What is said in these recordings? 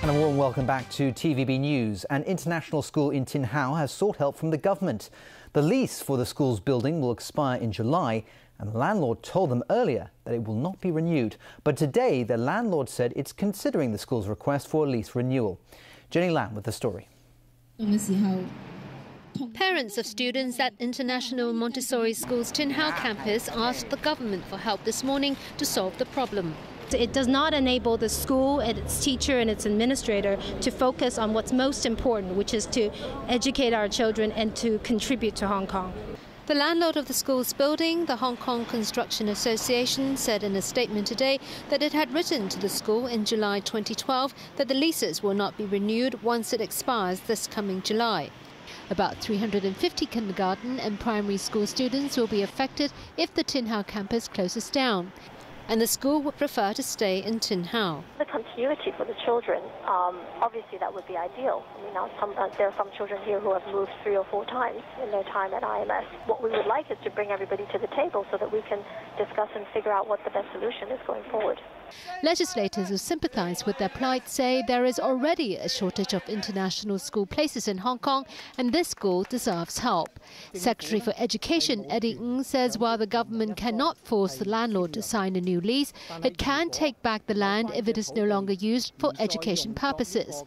And a warm welcome back to TVB News. An international school in Tin Hau has sought help from the government. The lease for the school's building will expire in July, and the landlord told them earlier that it will not be renewed. But today, the landlord said it's considering the school's request for a lease renewal. Jenny Lam with the story. Parents of students at International Montessori School's Tin Hau campus asked the government for help this morning to solve the problem. It does not enable the school and its teacher and its administrator to focus on what's most important, which is to educate our children and to contribute to Hong Kong. The landlord of the school's building, the Hong Kong Construction Association, said in a statement today that it had written to the school in July 2012 that the leases will not be renewed once it expires this coming July. About 350 kindergarten and primary school students will be affected if the Tin Hau campus closes down, and the school would prefer to stay in Tin Hau. The continuity for the children, obviously that would be ideal. I mean, there are some children here who have moved 3 or 4 times in their time at IMS. What we would like is to bring everybody to the table so that we can discuss and figure out what the best solution is going forward. Legislators who sympathise with their plight say there is already a shortage of international school places in Hong Kong, and this school deserves help. Secretary for Education Eddie Ng says while the government cannot force the landlord to sign a new lease, it can take back the land if it is no longer used for education purposes.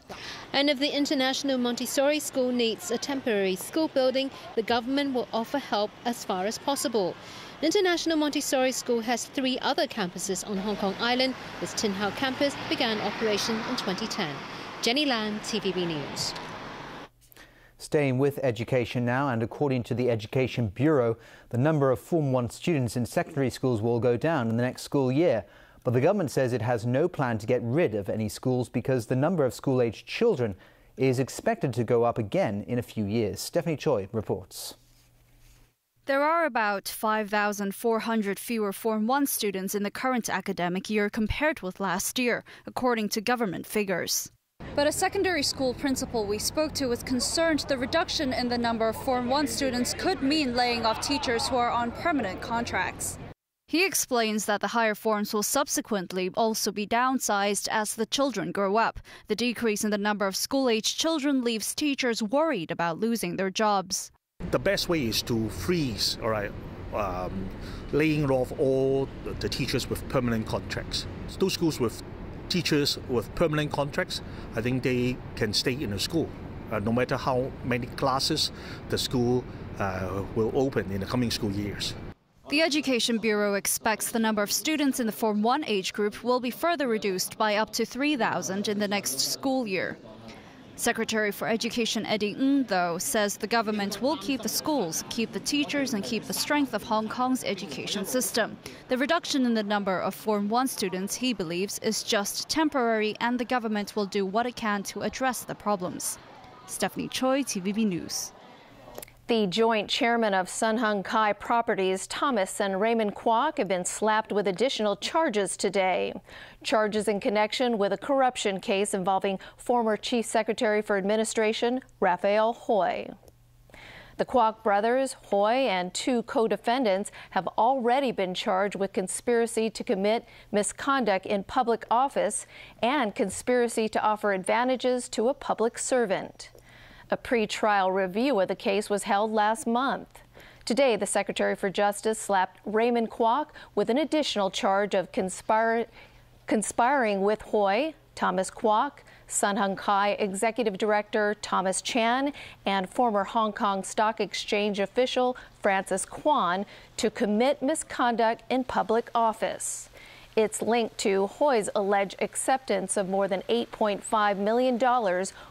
And if the International Montessori School needs a temporary school building, the government will offer help as far as possible. International Montessori School has 3 other campuses on Hong Kong Island. Its Tin Hau campus began operation in 2010. Jenny Lam, TVB News. Staying with education now, and according to the Education Bureau, the number of Form 1 students in secondary schools will go down in the next school year. But the government says it has no plan to get rid of any schools because the number of school-aged children is expected to go up again in a few years. Stephanie Choi reports. There are about 5,400 fewer Form 1 students in the current academic year compared with last year, according to government figures. But a secondary school principal we spoke to was concerned the reduction in the number of Form 1 students could mean laying off teachers who are on permanent contracts. He explains that the higher forms will subsequently also be downsized as the children grow up. The decrease in the number of school-aged children leaves teachers worried about losing their jobs. The best way is to freeze, laying off all the teachers with permanent contracts. Those schools with teachers with permanent contracts, I think they can stay in the school. No matter how many classes the school will open in the coming school years. The Education Bureau expects the number of students in the Form 1 age group will be further reduced by up to 3,000 in the next school year. Secretary for Education Eddie Ng, though, says the government will keep the schools, keep the teachers and keep the strength of Hong Kong's education system. The reduction in the number of Form 1 students, he believes, is just temporary, and the government will do what it can to address the problems. Stephanie Choi, TVB News. The joint chairman of Sun Hung Kai Properties, Thomas and Raymond Kwok, have been slapped with additional charges today. Charges in connection with a corruption case involving former Chief Secretary for Administration, Raphael Hui. The Kwok brothers, Hui, and 2 co-defendants have already been charged with conspiracy to commit misconduct in public office and conspiracy to offer advantages to a public servant. A pre-trial review of the case was held last month. Today, the Secretary for Justice slapped Raymond Kwok with an additional charge of conspiring with Hui, Thomas Kwok, Sun Hung Kai Executive Director Thomas Chan, and former Hong Kong Stock Exchange official Francis Kwan to commit misconduct in public office. It's linked to Hui's alleged acceptance of more than $8.5 million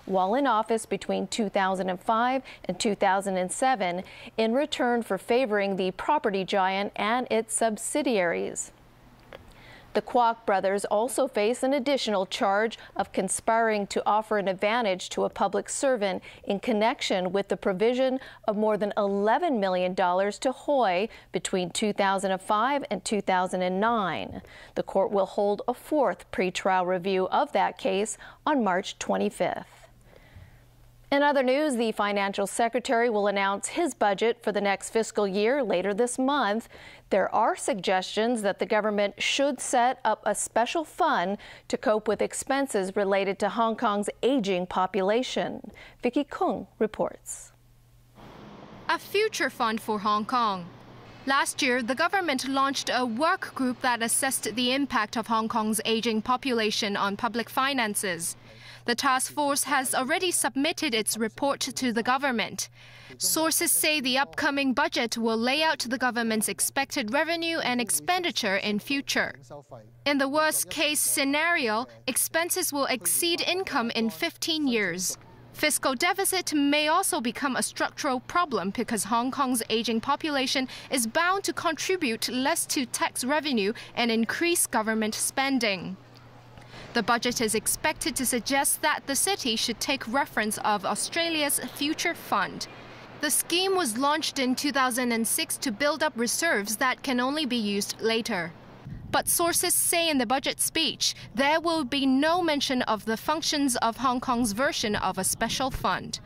while in office between 2005 and 2007 in return for favoring the property giant and its subsidiaries. The Kwok brothers also face an additional charge of conspiring to offer an advantage to a public servant in connection with the provision of more than $11 million to Hui between 2005 and 2009. The court will hold a 4th pretrial review of that case on March 25th. In other news, the financial secretary will announce his budget for the next fiscal year later this month. There are suggestions that the government should set up a special fund to cope with expenses related to Hong Kong's aging population. Vicky Kung reports. A future fund for Hong Kong. Last year, the government launched a work group that assessed the impact of Hong Kong's aging population on public finances. The task force has already submitted its report to the government. Sources say the upcoming budget will lay out the government's expected revenue and expenditure in future. In the worst-case scenario, expenses will exceed income in 15 years. Fiscal deficit may also become a structural problem because Hong Kong's aging population is bound to contribute less to tax revenue and increase government spending. The budget is expected to suggest that the city should take reference of Australia's Future Fund. The scheme was launched in 2006 to build up reserves that can only be used later. But sources say in the budget speech there will be no mention of the functions of Hong Kong's version of a special fund.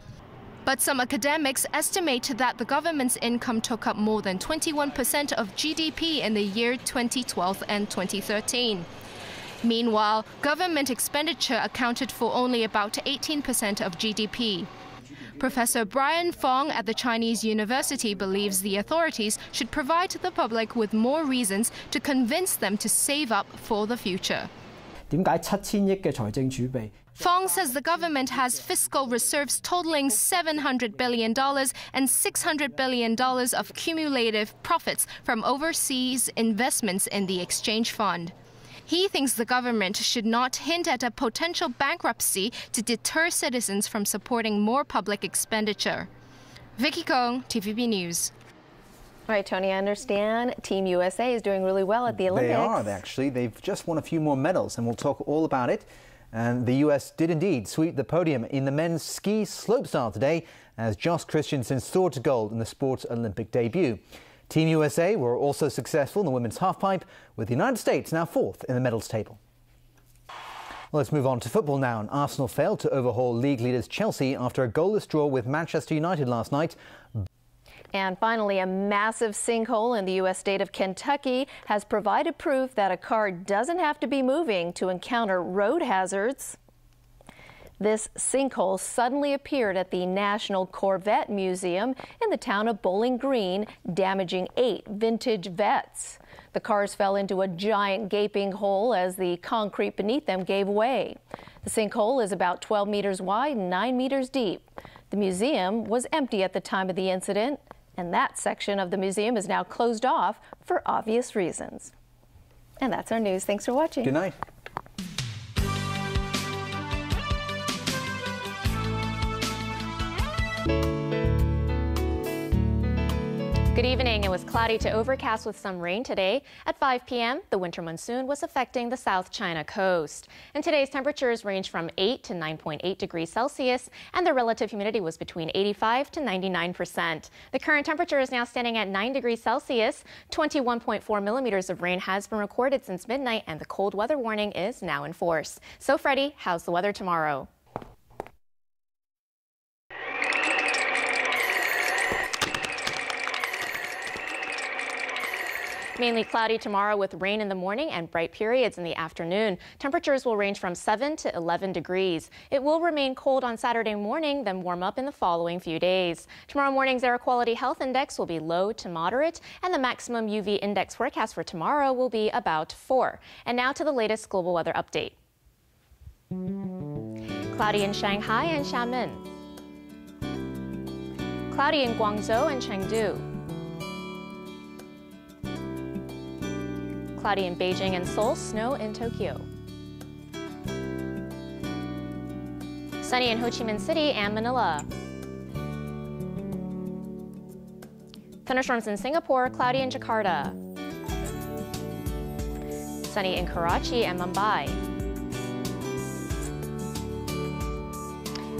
But some academics estimate that the government's income took up more than 21% of GDP in the year 2012 and 2013. Meanwhile, government expenditure accounted for only about 18% of GDP. Professor Brian Fong at the Chinese University believes the authorities should provide the public with more reasons to convince them to save up for the future. Fong says the government has fiscal reserves totaling $700 billion and $600 billion of cumulative profits from overseas investments in the exchange fund. He thinks the government should not hint at a potential bankruptcy to deter citizens from supporting more public expenditure. Vicky Kong, TVB News. All right, Tony, I understand Team USA is doing really well at the Olympics. They are, actually. They've just won a few more medals, and we'll talk all about it. And the US did indeed sweep the podium in the men's ski slopestyle today as Josh Christensen soared to gold in the sport's Olympic debut. Team USA were also successful in the women's halfpipe, with the United States now fourth in the medals table. Well, let's move on to football now. And Arsenal failed to overhaul league leaders Chelsea after a goalless draw with Manchester United last night. And finally, a massive sinkhole in the U.S. state of Kentucky has provided proof that a car doesn't have to be moving to encounter road hazards. This sinkhole suddenly appeared at the National Corvette Museum in the town of Bowling Green, damaging 8 vintage Vettes. The cars fell into a giant gaping hole as the concrete beneath them gave way. The sinkhole is about 12 meters wide and 9 meters deep. The museum was empty at the time of the incident, and that section of the museum is now closed off for obvious reasons. And that's our news. Thanks for watching. Good night. Good evening. It was cloudy to overcast with some rain today. At 5 p.m., the winter monsoon was affecting the South China coast. And today's temperatures range from 8 to 9.8 degrees Celsius, and the relative humidity was between 85 to 99%. The current temperature is now standing at 9 degrees Celsius. 21.4 millimeters of rain has been recorded since midnight, and the cold weather warning is now in force. So, Freddie, how's the weather tomorrow? Mainly cloudy tomorrow with rain in the morning and bright periods in the afternoon. Temperatures will range from 7 to 11 degrees. It will remain cold on Saturday morning, then warm up in the following few days. Tomorrow morning's air quality health index will be low to moderate, and the maximum UV index forecast for tomorrow will be about 4. And now to the latest global weather update. Cloudy in Shanghai and Xiamen. Cloudy in Guangzhou and Chengdu. Cloudy in Beijing and Seoul, snow in Tokyo. Sunny in Ho Chi Minh City and Manila. Thunderstorms in Singapore, cloudy in Jakarta. Sunny in Karachi and Mumbai.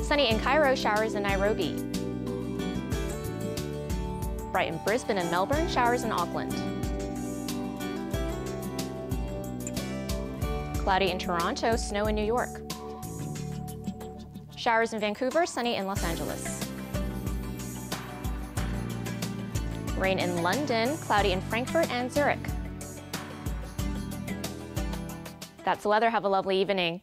Sunny in Cairo, showers in Nairobi. Bright in Brisbane and Melbourne, showers in Auckland. Cloudy in Toronto, snow in New York. Showers in Vancouver, sunny in Los Angeles. Rain in London, cloudy in Frankfurt and Zurich. That's the weather. Have a lovely evening.